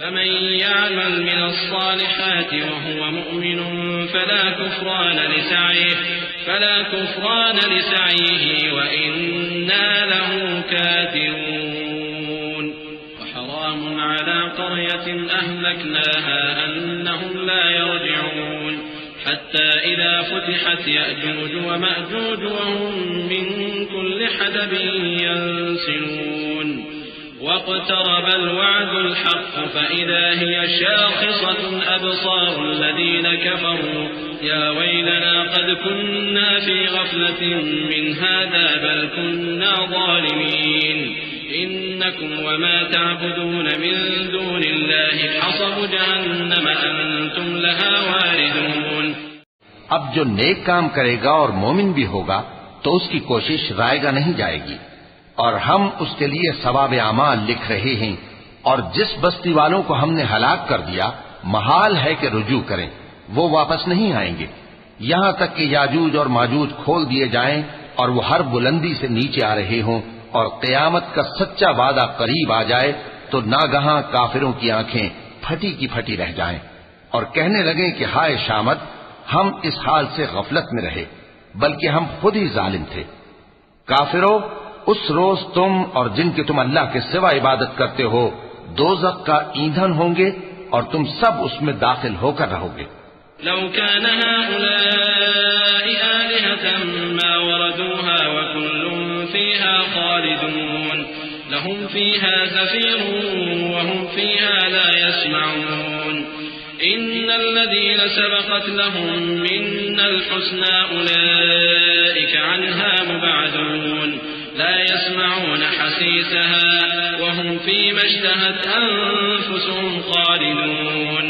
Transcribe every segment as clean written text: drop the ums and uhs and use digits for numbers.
فمن يعمل من الصالحات وهو مؤمن فلا كفران لسعيه وإنا له كافرون. وحرام على قرية أهلكناها أنهم لا يرجعون حتى إذا فتحت يأجوج ومأجوج وهم من كل حدب ينسلون. واقترب الوعد الحق فإذا هي شاخصة أبصار الذين كفروا يا ويلنا قد كنا في غفلة من هذا بل كنا ظالمين. إنكم وما تعبدون من دون الله حصب جهنم أنتم لها واردون. اب جو نیک کام کرے گا اور مومن بھی ہوگا تو اس کی کوشش رائے گا نہیں جائے گی، اور ہم اس کے لیے ثواب اعمال لکھ رہے ہیں، اور جس بستی والوں کو ہم نے ہلاک کر دیا محال ہے کہ رجوع کریں، وہ واپس نہیں آئیں گے یہاں تک کہ یاجوج اور ماجوج کھول دیے جائیں اور وہ ہر بلندی سے نیچے آ رہے ہوں اور قیامت کا سچا وعدہ قریب آ جائے تو ناگہاں کافروں کی آنکھیں پھٹی کی پھٹی رہ جائیں اور کہنے لگیں کہ ہائے شامت، ہم اس حال سے غفلت میں رہے بلکہ ہم خود ہی ظالم تھے. کافروں، اس روز تم اور جن کی تم اللہ کے سوا عبادت کرتے ہو دوزخ کا ایندھن ہوں گے اور تم سب اس میں داخل ہو کر رہو گے. لو كان هؤلاء آلهة ما وردوها وكل فيها خالدون لهم فيها زفير وهم فيها لا يسمعون. إن الذين سبقت لهم منا الحسنى أولئك عنها مبعدون لا يسمعون حسيسها وهم فيما اشتهت أنفسهم خالدون.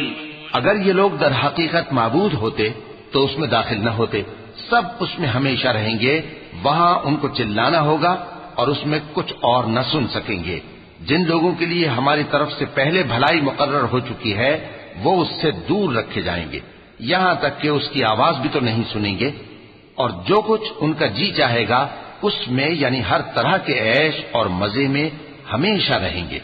اگر یہ لوگ در حقیقت معبود ہوتے تو اس میں داخل نہ ہوتے، سب اس میں ہمیشہ رہیں گے، وہاں ان کو چلانا ہوگا اور اس میں کچھ اور نہ سن سکیں گے. جن لوگوں کے لیے ہماری طرف سے پہلے بھلائی مقرر ہو چکی ہے وہ اس سے دور رکھے جائیں گے، یہاں تک کہ اس کی آواز بھی تو نہیں سنیں گے، اور جو کچھ ان کا جی چاہے گا اس میں یعنی ہر طرح کے عیش اور مزے میں ہمیشہ رہیں گے.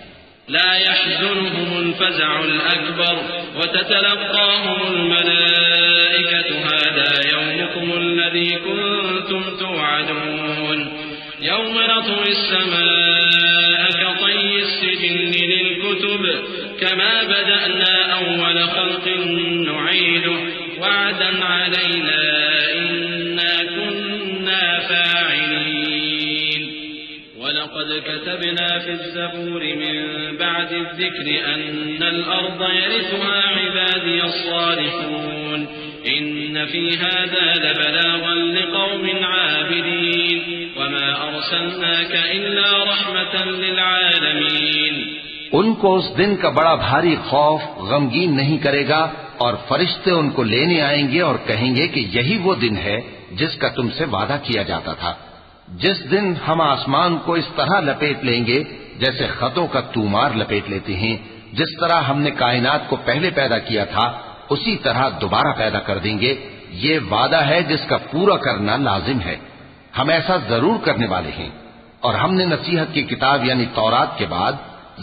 لا يحزنهم الفزع الأكبر وتتلقاهم الملائكة هذا يومكم الذي كنتم توعدون. يوم نطوي السماء كطي السجل للكتب كما بدأنا أول خلق نعيده وعدا علينا إنا كنا فاعلين. ولقد كتبنا في الزبور من بعد الذكر أن الأرض يرثها عبادي الصالحون. إن في هذا لبلاغا لقوم عابدين وما أرسلناك إلا رحمة للعالمين. ان کو اس دن کا بڑا بھاری خوف غمگین نہیں کرے گا، اور فرشتے ان کو لینے آئیں گے اور کہیں گے کہ یہی وہ دن ہے جس کا تم سے وعدہ کیا جاتا تھا، جس دن ہم آسمان کو اس طرح لپیٹ لیں گے جیسے خطوں کا تومار لپیٹ لیتے ہیں. جس طرح ہم نے کائنات کو پہلے پیدا کیا تھا اسی طرح دوبارہ پیدا کر دیں گے. یہ وعدہ ہے جس کا پورا کرنا لازم ہے، ہم ایسا ضرور کرنے والے ہیں. اور ہم نے نصیحت کی کتاب یعنی تورات کے بعد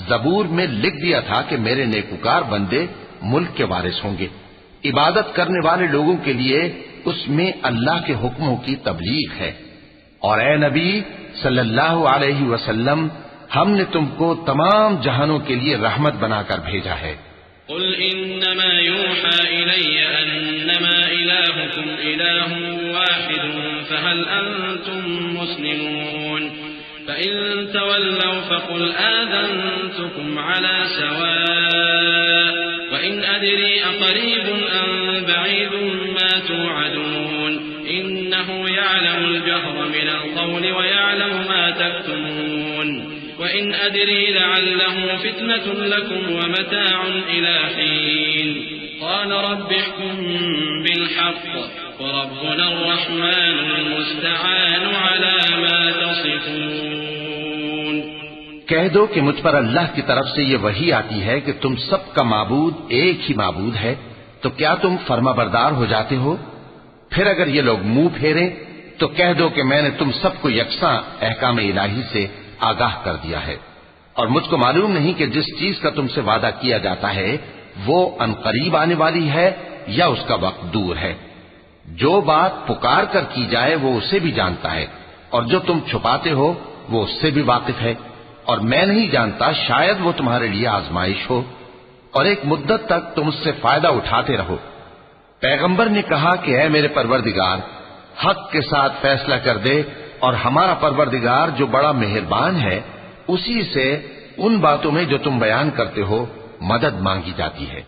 زبور میں لکھ دیا تھا کہ میرے نیکوکار بندے ملک کے وارث ہوں گے. عبادت کرنے والے لوگوں کے لیے اس میں اللہ کے حکموں کی تبلیغ ہے. اور اے نبی صلی اللہ علیہ وسلم، ہم نے تم کو تمام جہانوں کے لیے رحمت بنا کر بھیجا ہے. قل انما يوحى الي انما الهكم اله واحد فهل انتم مسلمون. فان تولوا فقل آذنتكم على سواء وان ادري اقريب ام بعيد ما توعدون. انه يعلم الجهر من القول ويعلم ما تكتمون. وإن أدري لعله فتنة لكم ومتاع إلى حين. قال رب احكم بالحق وربنا الرحمن المستعان على ما تصفون. کہہ دو کہ مجھ پر اللہ کی طرف سے یہ وحی آتی ہے کہ تم سب کا معبود ایک ہی معبود ہے، تو کیا تم فرما بردار ہو جاتے ہو؟ پھر اگر یہ لوگ منہ پھیریں تو کہہ دو کہ میں نے تم سب کو یکساں احکام الہی سے آگاہ کر دیا ہے. اور مجھ کو معلوم نہیں کہ جس چیز کا تم سے وعدہ کیا جاتا ہے وہ عنقریب آنے والی ہے یا اس کا وقت دور ہے۔ جو بات پکار کر کی جائے وہ اسے بھی جانتا ہے، اور جو تم چھپاتے ہو وہ اس سے بھی واقف ہے، اور میں نہیں جانتا شاید وہ تمہارے لیے آزمائش ہو، اور ایک مدت تک تم اس سے فائدہ اٹھاتے رہو۔ پیغمبر نے کہا کہ اے میرے پروردگار، حق کے ساتھ فیصلہ کر دے، اور ہمارا پروردگار جو بڑا مہربان ہے اسی سے ان باتوں میں جو تم بیان کرتے ہو مدد مانگی جاتی ہے۔